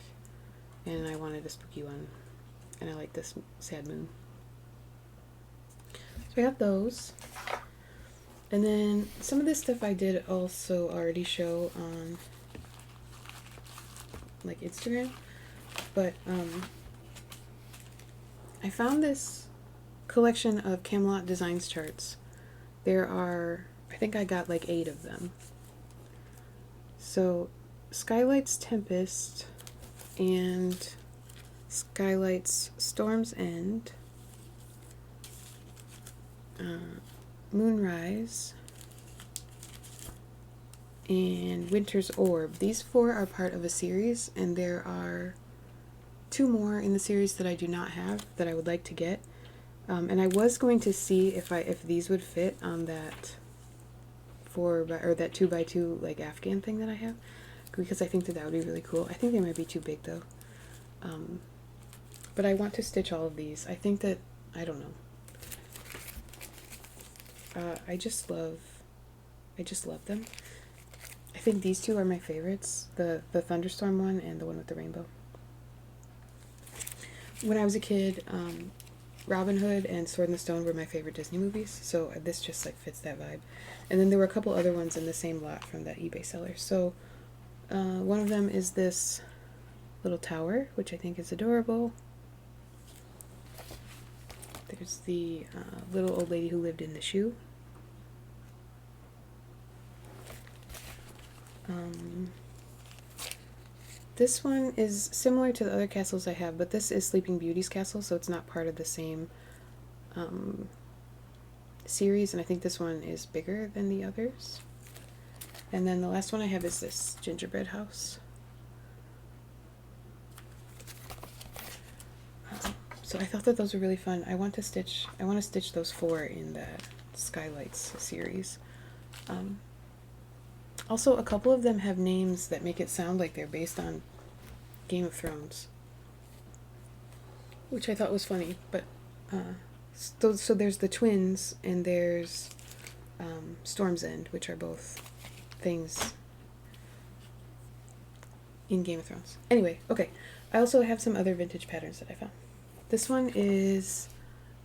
and I wanted a spooky one, and I like this Sad Moon. So I got those. And then some of this stuff I did also already show on like Instagram, but I found this collection of Camelot Designs charts. There are, I think I got like 8 of them. So Skylight's Tempest and Skylight's Storm's End, Moonrise, and Winter's Orb. These 4 are part of a series, and there are 2 more in the series that I do not have that I would like to get. And I was going to see if these would fit on that that 2x2 like Afghan thing that I have, because I think that would be really cool. I think they might be too big though. But I want to stitch all of these. I think that, I don't know. I just love them. I think these 2 are my favorites, the Thunderstorm one and the one with the rainbow. When I was a kid, Robin Hood and Sword in the Stone were my favorite Disney movies, so this just like fits that vibe. And then there were a couple other ones in the same lot from that eBay seller. So one of them is this little tower, which I think is adorable. There's the little old lady who lived in the shoe. This one is similar to the other castles I have, but this is Sleeping Beauty's castle, so it's not part of the same series, and I think this one is bigger than the others. And then the last one I have is this gingerbread house. So I thought that those were really fun. I want to stitch those 4 in that Skylights series. Also, a couple of them have names that make it sound like they're based on Game of Thrones, which I thought was funny. But so there's the twins, and there's Storm's End, which are both things in Game of Thrones. Anyway, okay. I also have some other vintage patterns that I found. This one is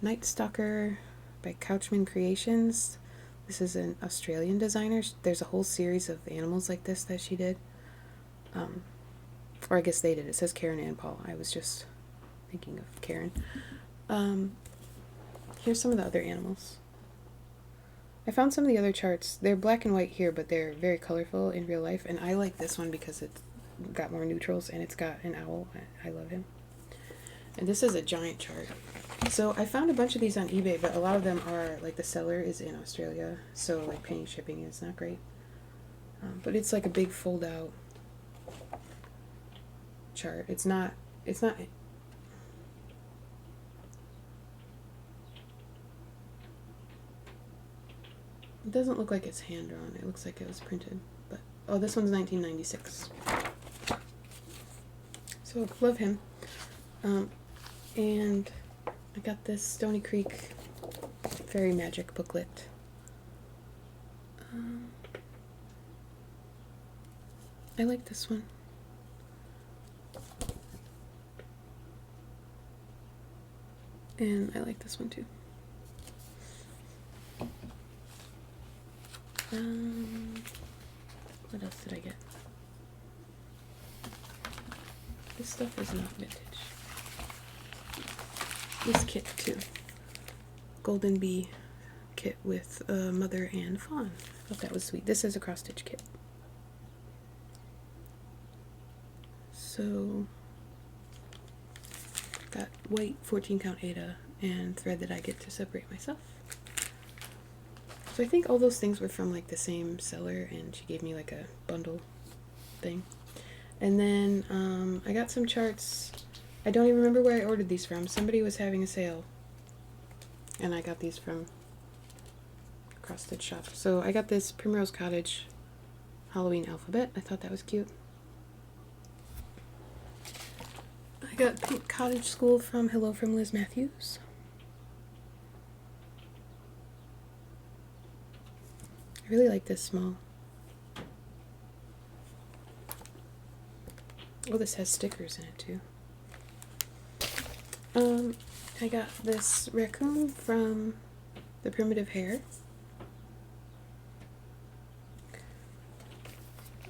Night Stalker by Couchman Creations. This is an Australian designer. There's a whole series of animals like this that she did. Or I guess they did. It says Karen and Paul. I was just thinking of Karen. Here's some of the other animals. I found some of the other charts. They're black and white here, but they're very colorful in real life. And I like this one because got more neutrals, and it's got an owl. I love him. And this is a giant chart. So I found a bunch of these on eBay, but a lot of them are, like, the seller is in Australia, so, like, paying shipping is not great. But it's like a big fold-out chart. It's not... It doesn't look like it's hand-drawn. It looks like it was printed. But oh, this one's 1996. So, love him. And I got this Stony Creek Fairy Magic booklet. I like this one. And I like this one too. What else did I get? This stuff is not vintage. This kit too. Golden Bee kit with mother and fawn. I thought that was sweet. This is a cross stitch kit. So, got white 14 count Aida and thread that I get to separate myself. So I think all those things were from like the same seller, and she gave me like a bundle thing. And then I got some charts. I don't even remember where I ordered these from. Somebody was having a sale, and I got these from Cross Stitch Shop. So I got this Primrose Cottage Halloween alphabet. I thought that was cute. I got Pink Cottage School from Hello from Liz Matthews. I really like this small. Oh, this has stickers in it too. I got this raccoon from the Primitive Hare.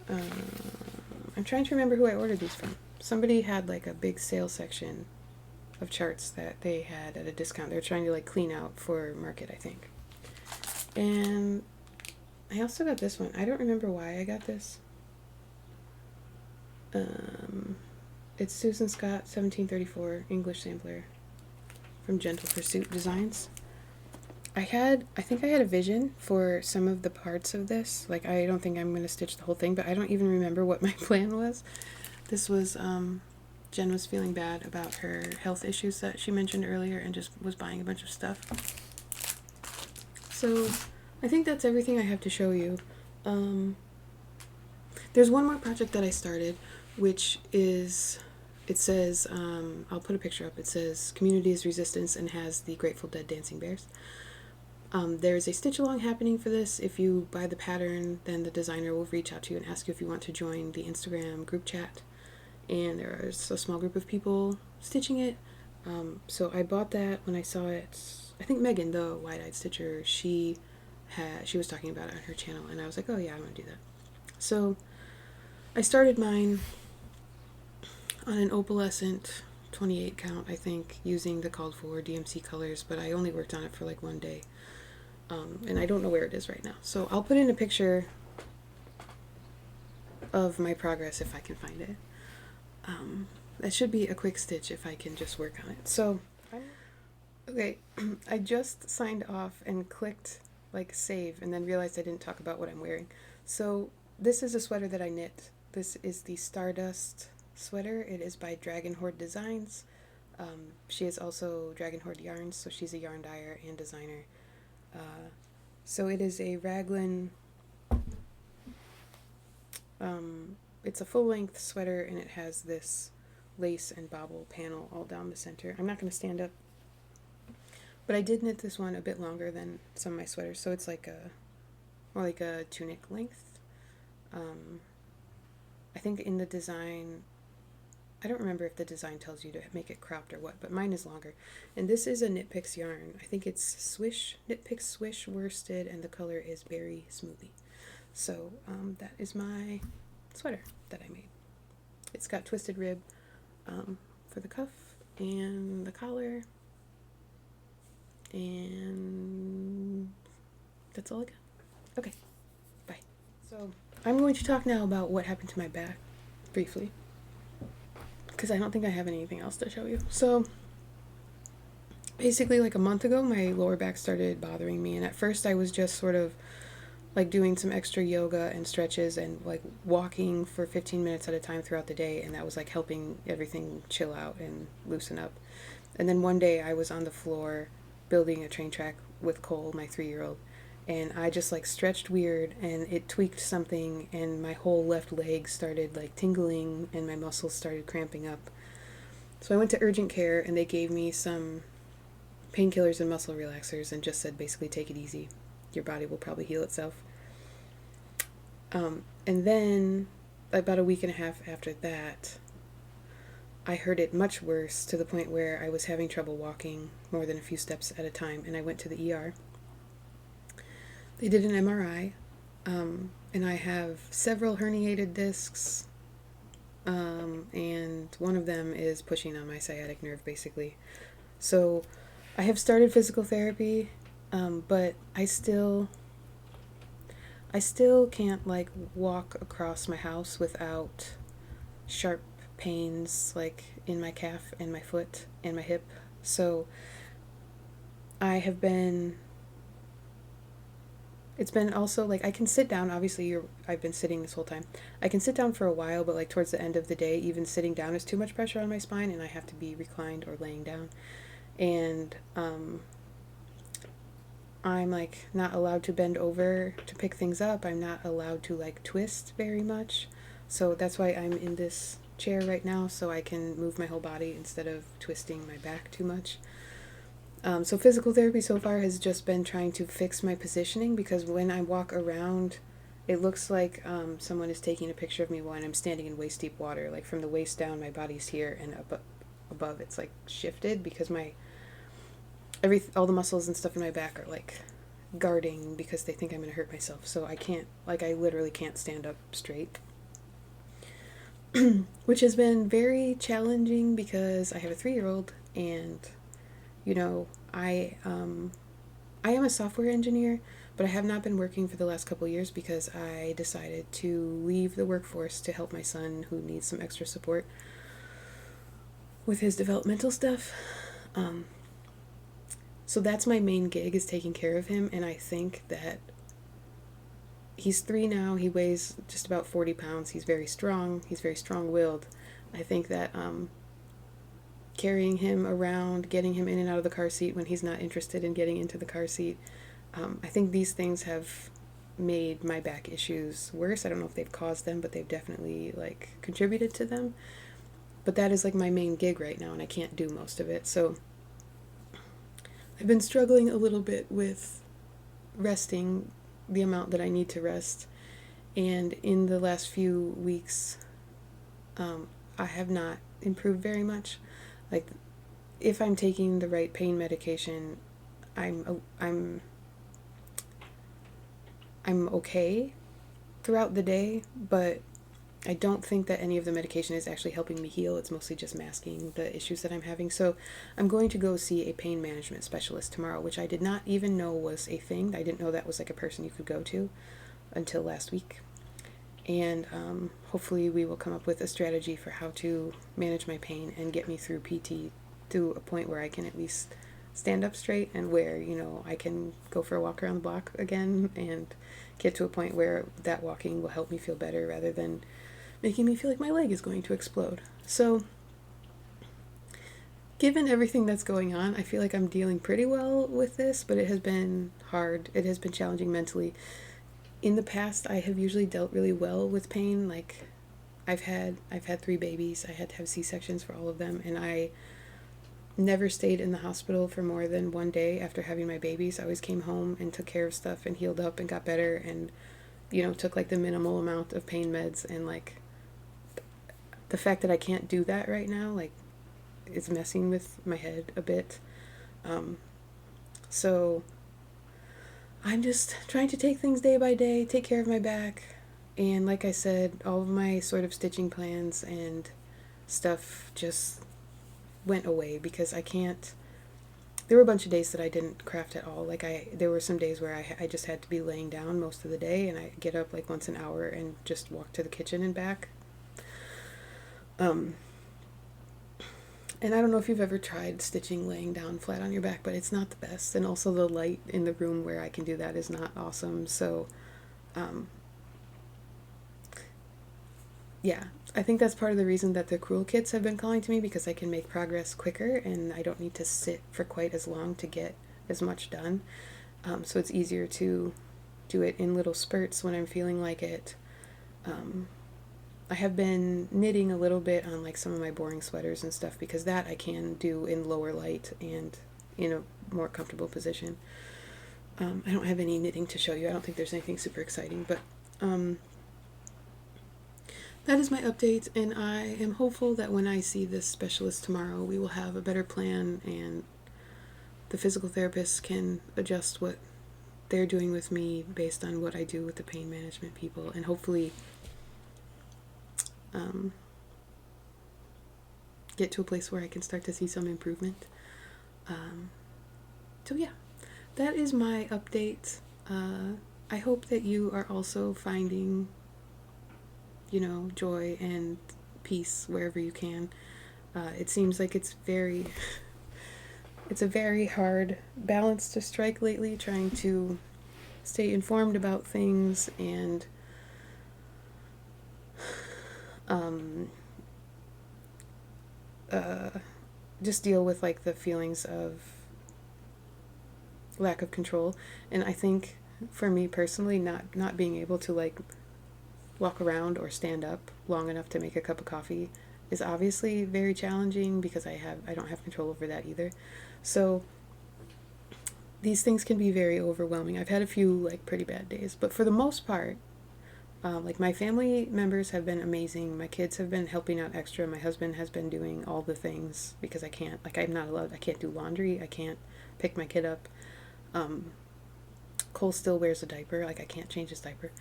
I'm trying to remember who I ordered these from. Somebody had like a big sale section of charts that they had at a discount. They were trying to like clean out for market, I think. And I also got this one. I don't remember why I got this. It's Susan Scott, 1734, English sampler from Gentle Pursuit Designs. I think I had a vision for some of the parts of this. Like, I don't think I'm going to stitch the whole thing, but I don't even remember what my plan was. This was, Jen was feeling bad about her health issues that she mentioned earlier and just was buying a bunch of stuff. So, I think that's everything I have to show you. There's one more project that I started, which is, it says, I'll put a picture up, it says Community is Resistance and has the Grateful Dead Dancing Bears. There's a stitch along happening for this. If you buy the pattern, then the designer will reach out to you and ask you if you want to join the Instagram group chat. And there's a small group of people stitching it. So I bought that when I saw it. I think Megan, the wide-eyed stitcher, she was talking about it on her channel, and I was like, oh yeah, I want to do that. So I started mine on an opalescent 28 count, I think, using the called for DMC colors, but I only worked on it for like one day. And I don't know where it is right now. So I'll put in a picture of my progress if I can find it. That should be a quick stitch if I can just work on it. So, okay, I just signed off and clicked like save and then realized I didn't talk about what I'm wearing. So this is a sweater that I knit. This is the Stardust sweater. It is by Dragon Horde Designs. She is also Dragon Horde Yarns, so she's a yarn dyer and designer. So it is a raglan, it's a full-length sweater, and it has this lace and bobble panel all down the center. I'm not going to stand up, but I did knit this one a bit longer than some of my sweaters, so it's like more like a tunic length. I think in the design, I don't remember if the design tells you to make it cropped or what, but mine is longer. And this is a Knit Picks yarn. I think it's Swish, Knit Picks Swish worsted, and the color is Berry Smoothie. So that is my sweater that I made. It's got twisted rib for the cuff and the collar, and that's all I got. Okay, bye. So I'm going to talk now about what happened to my back. briefly, because I don't think I have anything else to show you. So basically, like a month ago, my lower back started bothering me, and at first I was just sort of like doing some extra yoga and stretches and like walking for 15 minutes at a time throughout the day, and that was like helping everything chill out and loosen up. And then one day I was on the floor building a train track with Cole, my 3-year-old, and I just like stretched weird and it tweaked something, and my whole left leg started like tingling and my muscles started cramping up. So I went to urgent care and they gave me some painkillers and muscle relaxers and just said basically take it easy. Your body will probably heal itself. And then about a week and a half after that, I heard it much worse, to the point where I was having trouble walking more than a few steps at a time, and I went to the ER. They did an MRI, and I have several herniated discs, and one of them is pushing on my sciatic nerve, basically. So I have started physical therapy, but I still can't like walk across my house without sharp pains like in my calf and my foot and my hip. So it's been also like I can sit down, obviously I've been sitting this whole time. I can sit down for a while, but like towards the end of the day, even sitting down is too much pressure on my spine and I have to be reclined or laying down. And I'm like not allowed to bend over to pick things up. I'm not allowed to like twist very much. So that's why I'm in this chair right now, so I can move my whole body instead of twisting my back too much. So physical therapy so far has just been trying to fix my positioning, because when I walk around, it looks like someone is taking a picture of me when I'm standing in waist deep water. Like from the waist down, my body's here, and above it's like shifted, because all the muscles and stuff in my back are like guarding because they think I'm gonna hurt myself. So I literally can't stand up straight. Which has been very challenging because I have a 3-year-old, and I am a software engineer, but I have not been working for the last couple of years because I decided to leave the workforce to help my son, who needs some extra support with his developmental stuff. So that's my main gig, is taking care of him, and I think that he's 3 now. He weighs just about 40 pounds. He's very strong. He's very strong-willed. I think that carrying him around, getting him in and out of the car seat when he's not interested in getting into the car seat, I think these things have made my back issues worse. I don't know if they've caused them, but they've definitely like contributed to them. But that is like my main gig right now, and I can't do most of it. So I've been struggling a little bit with resting the amount that I need to rest, and in the last few weeks I have not improved very much. Like if I'm taking the right pain medication, I'm okay throughout the day, but I don't think that any of the medication is actually helping me heal. It's mostly just masking the issues that I'm having. So I'm going to go see a pain management specialist tomorrow, which I did not even know was a thing. I didn't know that was like a person you could go to until last week. And hopefully we will come up with a strategy for how to manage my pain and get me through PT to a point where I can at least stand up straight, and where, I can go for a walk around the block again and get to a point where that walking will help me feel better rather than making me feel like my leg is going to explode. So, given everything that's going on, I feel like I'm dealing pretty well with this, but it has been hard. It has been challenging mentally. In the past, I have usually dealt really well with pain. Like, I've had 3 babies. I had to have C-sections for all of them, and I never stayed in the hospital for more than 1 day after having my babies. I always came home and took care of stuff and healed up and got better, and took like the minimal amount of pain meds. And like the fact that I can't do that right now, like, is messing with my head a bit. So I'm just trying to take things day by day, take care of my back. And like I said, all of my sort of stitching plans and stuff just went away because I can't. There were a bunch of days that I didn't craft at all. Like there were some days where I just had to be laying down most of the day, and I get up like once an hour and just walk to the kitchen and back. Um, and I don't know if you've ever tried stitching laying down flat on your back, but it's not the best. And also the light in the room where I can do that is not awesome. So, yeah, I think that's part of the reason that the crewel kits have been calling to me, because I can make progress quicker and I don't need to sit for quite as long to get as much done. So it's easier to do it in little spurts when I'm feeling like it. I have been knitting a little bit on like some of my boring sweaters and stuff, because that I can do in lower light and in a more comfortable position. I don't have any knitting to show you. I don't think there's anything super exciting, but that is my update, and I am hopeful that when I see this specialist tomorrow, we will have a better plan and the physical therapist can adjust what they're doing with me based on what I do with the pain management people, and hopefully get to a place where I can start to see some improvement. So yeah, that is my update. I hope that you are also finding, joy and peace wherever you can. It seems like it's a very hard balance to strike lately, trying to stay informed about things and just deal with like the feelings of lack of control. And I think for me personally, not being able to like walk around or stand up long enough to make a cup of coffee is obviously very challenging, because I don't have control over that either. So these things can be very overwhelming. I've had a few like pretty bad days, but for the most part, like my family members have been amazing. My kids have been helping out extra. My husband has been doing all the things, because I can't do laundry. I can't pick my kid up. Cole still wears a diaper. Like I can't change his diaper.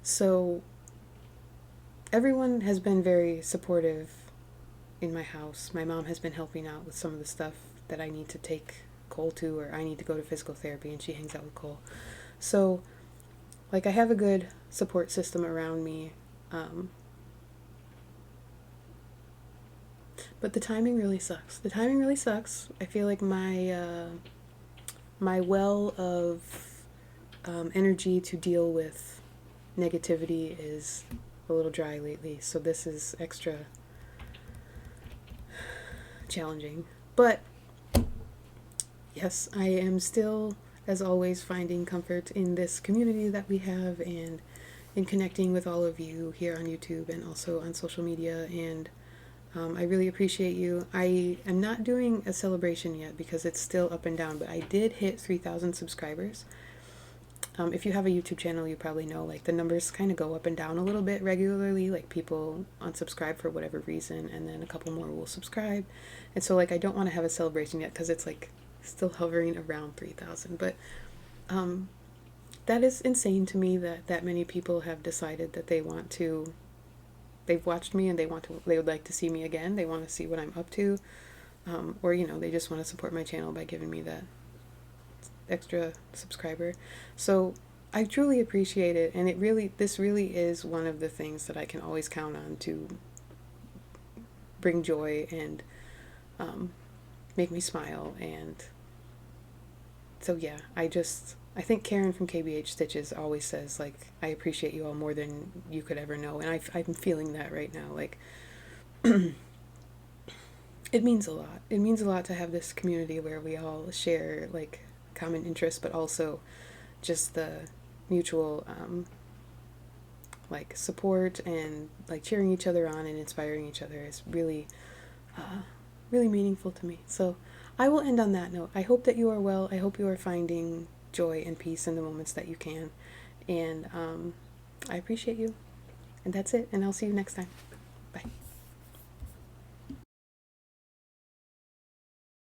So everyone has been very supportive in my house. My mom has been helping out with some of the stuff that I need to take Cole to, or I need to go to physical therapy, and she hangs out with Cole. So like I have a good support system around me. But the timing really sucks. I feel like my well of energy to deal with negativity is a little dry lately, so this is extra challenging. But yes, I am still, as always, finding comfort in this community that we have, and in connecting with all of you here on YouTube and also on social media, and I really appreciate you. I am not doing a celebration yet because it's still up and down, but I did hit 3,000 subscribers. If you have a YouTube channel, you probably know, like, the numbers kind of go up and down a little bit regularly. Like, people unsubscribe for whatever reason, and then a couple more will subscribe. And so, like, I don't want to have a celebration yet because it's, like, still hovering around 3,000. But that is insane to me that many people have decided that they've watched me and they would like to see me again. They want to see what I'm up to. Or, they just want to support my channel by giving me that extra subscriber. So I truly appreciate it, and this really is one of the things that I can always count on to bring joy and make me smile. And so yeah, I think Karen from KBH Stitches always says, like, I appreciate you all more than you could ever know, and I'm feeling that right now. Like, it means a lot. It means a lot to have this community where we all share, like, common interests, but also just the mutual like support and like cheering each other on and inspiring each other is really really meaningful to me. So I will end on that note. I hope that you are well. I hope you are finding joy and peace in the moments that you can, and I appreciate you. And that's it, and I'll see you next time.